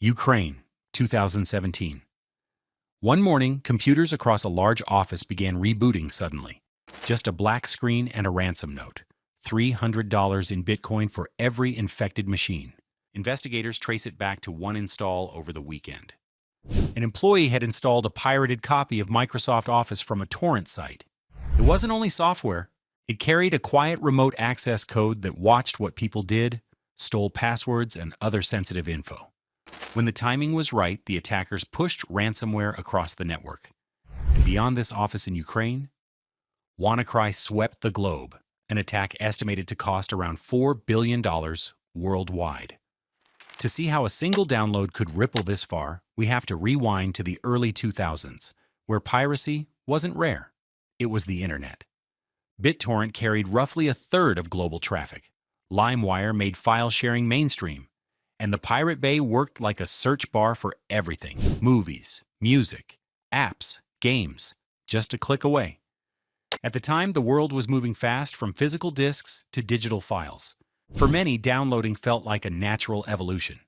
Ukraine, 2017. One morning, computers across a large office began rebooting suddenly. Just a black screen and a ransom note. $300 in Bitcoin for every infected machine. Investigators trace it back to one install over the weekend. An employee had installed a pirated copy of Microsoft Office from a torrent site. It wasn't only software. It carried a quiet remote access code that watched what people did, stole passwords and other sensitive info. When the timing was right, the attackers pushed ransomware across the network. And beyond this office in Ukraine, WannaCry swept the globe, an attack estimated to cost around $4 billion worldwide. To see how a single download could ripple this far, we have to rewind to the early 2000s, where piracy wasn't rare. It was the internet. BitTorrent carried roughly a third of global traffic. LimeWire made file sharing mainstream. And the Pirate Bay worked like a search bar for everything. Movies, music, apps, games, just a click away. At the time, the world was moving fast from physical disks to digital files. For many, downloading felt like a natural evolution.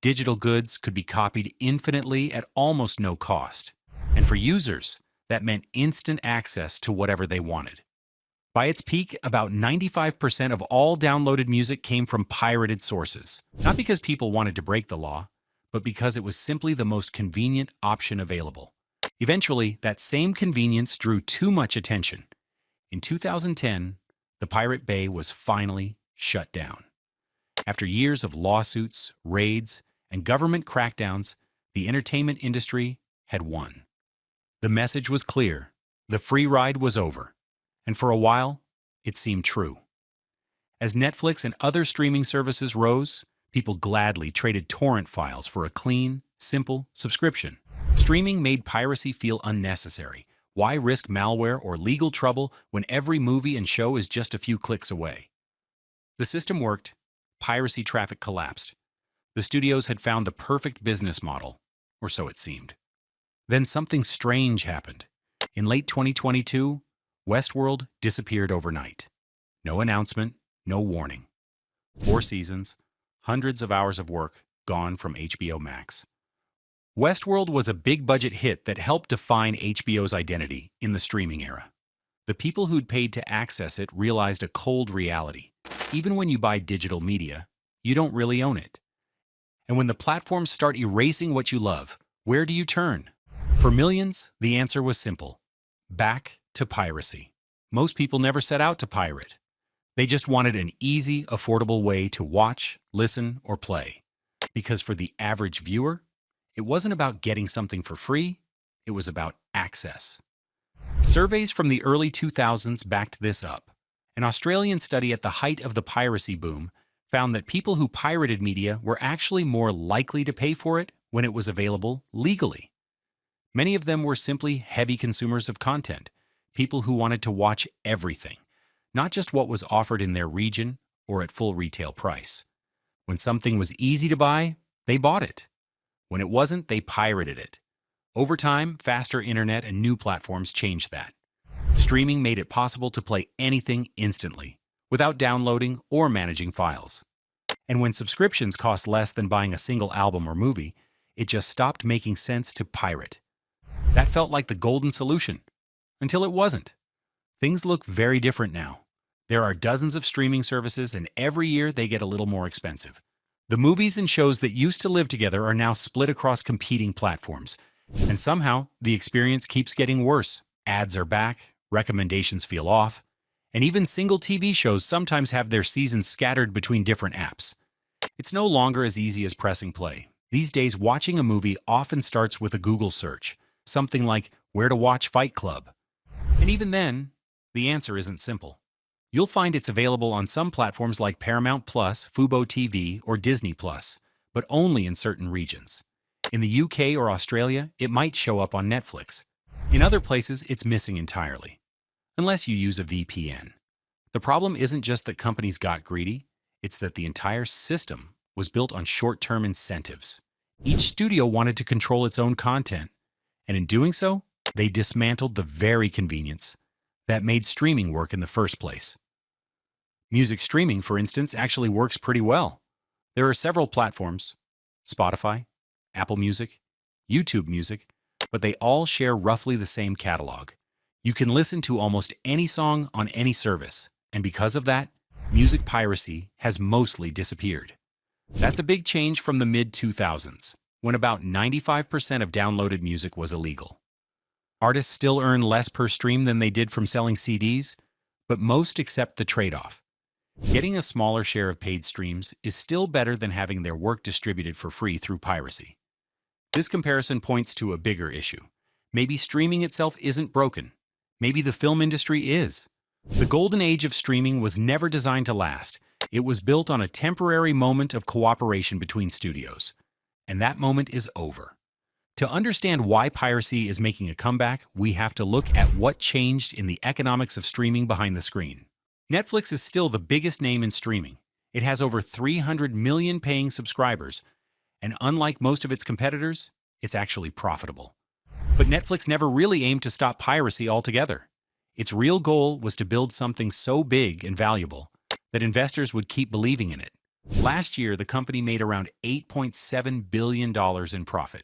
Digital goods could be copied infinitely at almost no cost. And for users, that meant instant access to whatever they wanted. By its peak, about 95% of all downloaded music came from pirated sources. Not because people wanted to break the law, but because it was simply the most convenient option available. Eventually, that same convenience drew too much attention. In 2010, the Pirate Bay was finally shut down. After years of lawsuits, raids, and government crackdowns, the entertainment industry had won. The message was clear. The free ride was over. And for a while, it seemed true. As Netflix and other streaming services rose, people gladly traded torrent files for a clean, simple subscription. Streaming made piracy feel unnecessary. Why risk malware or legal trouble when every movie and show is just a few clicks away? The system worked. Piracy traffic collapsed. The studios had found the perfect business model, or so it seemed. Then something strange happened. In late 2022, Westworld disappeared overnight. No announcement, no warning. 4 seasons, hundreds of hours of work gone from HBO Max. Westworld was a big-budget hit that helped define HBO's identity in the streaming era. The people who'd paid to access it realized a cold reality. Even when you buy digital media, you don't really own it. And when the platforms start erasing what you love, where do you turn? For millions, the answer was simple. Back to piracy. Most people never set out to pirate. They just wanted an easy, affordable way to watch, listen, or play. Because for the average viewer, it wasn't about getting something for free, it was about access. Surveys from the early 2000s backed this up. An Australian study at the height of the piracy boom found that people who pirated media were actually more likely to pay for it when it was available legally. Many of them were simply heavy consumers of content, people who wanted to watch everything, not just what was offered in their region or at full retail price. When something was easy to buy, they bought it. When it wasn't, they pirated it. Over time, faster internet and new platforms changed that. Streaming made it possible to play anything instantly, without downloading or managing files. And when subscriptions cost less than buying a single album or movie, it just stopped making sense to pirate. That felt like the golden solution. Until it wasn't. Things look very different now. There are dozens of streaming services, and every year they get a little more expensive. The movies and shows that used to live together are now split across competing platforms. And somehow, the experience keeps getting worse. Ads are back, recommendations feel off, and even single TV shows sometimes have their seasons scattered between different apps. It's no longer as easy as pressing play. These days, watching a movie often starts with a Google search, something like "Where to watch Fight Club." And even then, the answer isn't simple. You'll find it's available on some platforms like Paramount+, Fubo TV, or Disney+, but only in certain regions. In the UK or Australia, it might show up on Netflix. In other places, it's missing entirely, unless you use a VPN. The problem isn't just that companies got greedy, it's that the entire system was built on short-term incentives. Each studio wanted to control its own content, and in doing so, they dismantled the very convenience that made streaming work in the first place. Music streaming, for instance, actually works pretty well. There are several platforms, Spotify, Apple Music, YouTube Music, but they all share roughly the same catalog. You can listen to almost any song on any service, and because of that, music piracy has mostly disappeared. That's a big change from the mid-2000s, when about 95% of downloaded music was illegal. Artists still earn less per stream than they did from selling CDs, but most accept the trade-off. Getting a smaller share of paid streams is still better than having their work distributed for free through piracy. This comparison points to a bigger issue. Maybe streaming itself isn't broken. Maybe the film industry is. The golden age of streaming was never designed to last. It was built on a temporary moment of cooperation between studios. And that moment is over. To understand why piracy is making a comeback, we have to look at what changed in the economics of streaming behind the screen. Netflix is still the biggest name in streaming. It has over 300 million paying subscribers, and unlike most of its competitors, it's actually profitable. But Netflix never really aimed to stop piracy altogether. Its real goal was to build something so big and valuable that investors would keep believing in it. Last year, the company made around $8.7 billion in profit,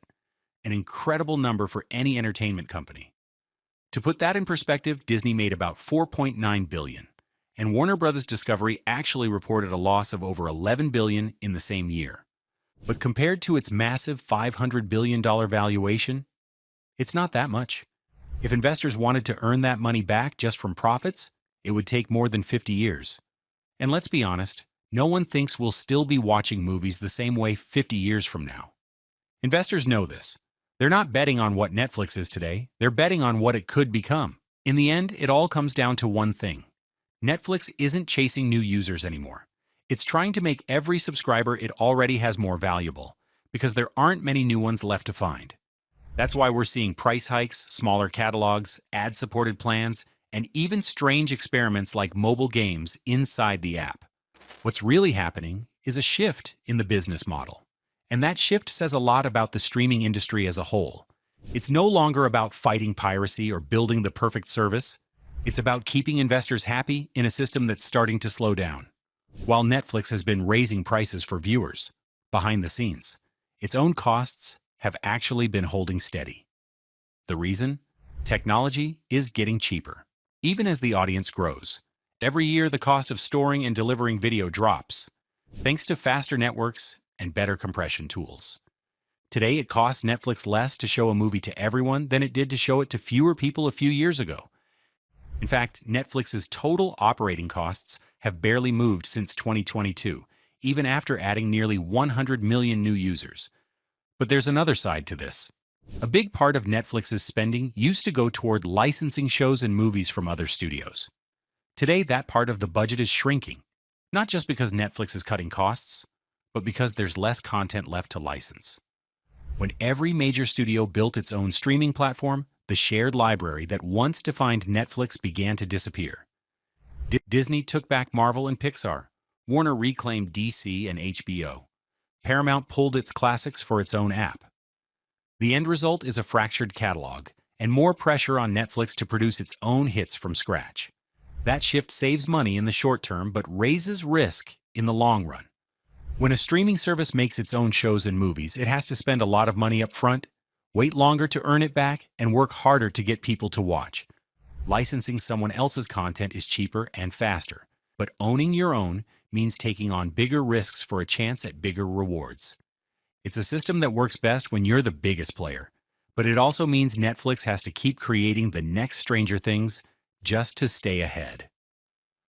an incredible number for any entertainment company. To put that in perspective, Disney made about $4.9 billion, and Warner Bros. Discovery actually reported a loss of over $11 billion in the same year. But compared to its massive $500 billion valuation, it's not that much. If investors wanted to earn that money back just from profits, it would take more than 50 years. And let's be honest, no one thinks we'll still be watching movies the same way 50 years from now. Investors know this. They're not betting on what Netflix is today, they're betting on what it could become. In the end, it all comes down to one thing. Netflix isn't chasing new users anymore. It's trying to make every subscriber it already has more valuable, because there aren't many new ones left to find. That's why we're seeing price hikes, smaller catalogs, ad-supported plans, and even strange experiments like mobile games inside the app. What's really happening is a shift in the business model. And that shift says a lot about the streaming industry as a whole. It's no longer about fighting piracy or building the perfect service. It's about keeping investors happy in a system that's starting to slow down. While Netflix has been raising prices for viewers, behind the scenes, its own costs have actually been holding steady. The reason? Technology is getting cheaper, even as the audience grows. Every year, the cost of storing and delivering video drops, thanks to faster networks and better compression tools. Today, it costs Netflix less to show a movie to everyone than it did to show it to fewer people a few years ago. In fact, Netflix's total operating costs have barely moved since 2022, even after adding nearly 100 million new users. But there's another side to this. A big part of Netflix's spending used to go toward licensing shows and movies from other studios. Today, that part of the budget is shrinking, not just because Netflix is cutting costs, but because there's less content left to license. When every major studio built its own streaming platform, the shared library that once defined Netflix began to disappear. Disney took back Marvel and Pixar. Warner reclaimed DC and HBO. Paramount pulled its classics for its own app. The end result is a fractured catalog and more pressure on Netflix to produce its own hits from scratch. That shift saves money in the short term but raises risk in the long run. When a streaming service makes its own shows and movies, it has to spend a lot of money up front, wait longer to earn it back, and work harder to get people to watch. Licensing someone else's content is cheaper and faster, but owning your own means taking on bigger risks for a chance at bigger rewards. It's a system that works best when you're the biggest player, but it also means Netflix has to keep creating the next Stranger Things just to stay ahead.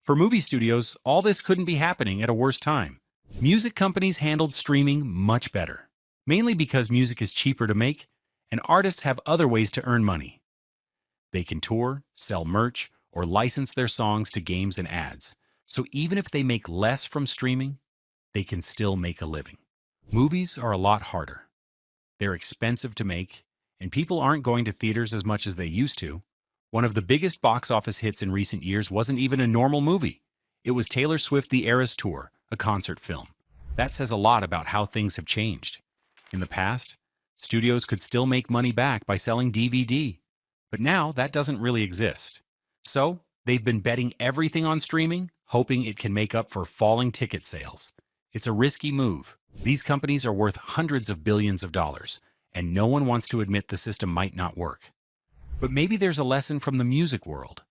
For movie studios, all this couldn't be happening at a worse time. Music companies handled streaming much better, mainly because music is cheaper to make and artists have other ways to earn money. They can tour, sell merch, or license their songs to games and ads. So even if they make less from streaming, they can still make a living. Movies are a lot harder. They're expensive to make, and people aren't going to theaters as much as they used to. One of the biggest box office hits in recent years wasn't even a normal movie. It was Taylor Swift The Eras Tour, a concert film. That says a lot about how things have changed. In the past, studios could still make money back by selling DVD, but now that doesn't really exist. So, they've been betting everything on streaming, hoping it can make up for falling ticket sales. It's a risky move, These companies are worth hundreds of billions of dollars, and no one wants to admit the system might not work. But maybe there's a lesson from the music world.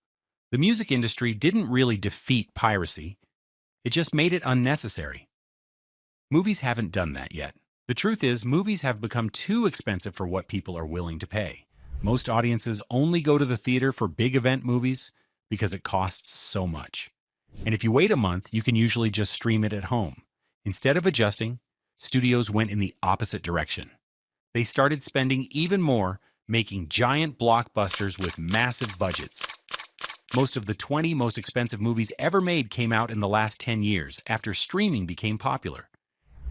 The music industry didn't really defeat piracy, it just made it unnecessary. Movies haven't done that yet. The truth is, movies have become too expensive for what people are willing to pay. Most audiences only go to the theater for big event movies because it costs so much. And if you wait a month, you can usually just stream it at home. Instead of adjusting, studios went in the opposite direction. They started spending even more, making giant blockbusters with massive budgets. Most of the 20 most expensive movies ever made came out in the last 10 years after streaming became popular.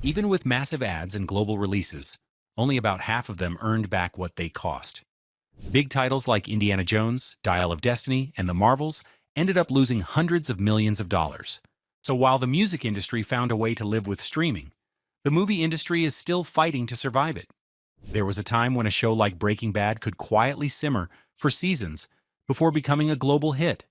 Even with massive ads and global releases, only about half of them earned back what they cost. Big titles like Indiana Jones, Dial of Destiny, and The Marvels ended up losing hundreds of millions of dollars. So while the music industry found a way to live with streaming, the movie industry is still fighting to survive it. There was a time when a show like Breaking Bad could quietly simmer for seasons before becoming a global hit.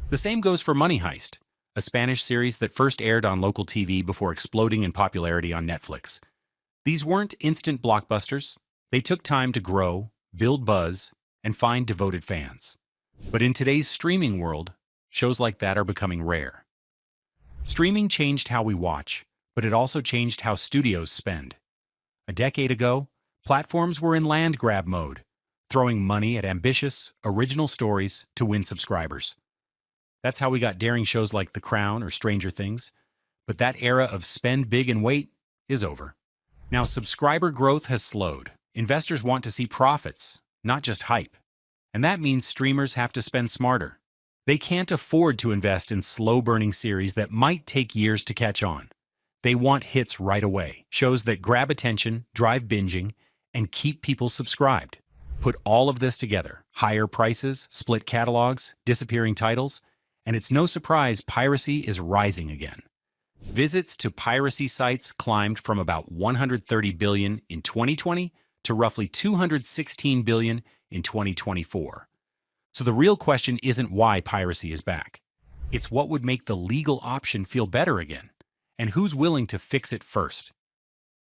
The same goes for Money Heist, a Spanish series that first aired on local TV before exploding in popularity on Netflix. These weren't instant blockbusters. They took time to grow, build buzz, and find devoted fans. But in today's streaming world, shows like that are becoming rare. Streaming changed how we watch, but it also changed how studios spend. A decade ago, platforms were in land grab mode, throwing money at ambitious, original stories to win subscribers. That's how we got daring shows like The Crown or Stranger Things. But that era of spend big and wait is over. Now, subscriber growth has slowed. Investors want to see profits, not just hype. And that means streamers have to spend smarter. They can't afford to invest in slow-burning series that might take years to catch on. They want hits right away, shows that grab attention, drive binging, and keep people subscribed. Put all of this together, higher prices, split catalogs, disappearing titles, and it's no surprise piracy is rising again. Visits to piracy sites climbed from about 130 billion in 2020 to roughly 216 billion in 2024. So the real question isn't why piracy is back. It's what would make the legal option feel better again, and who's willing to fix it first.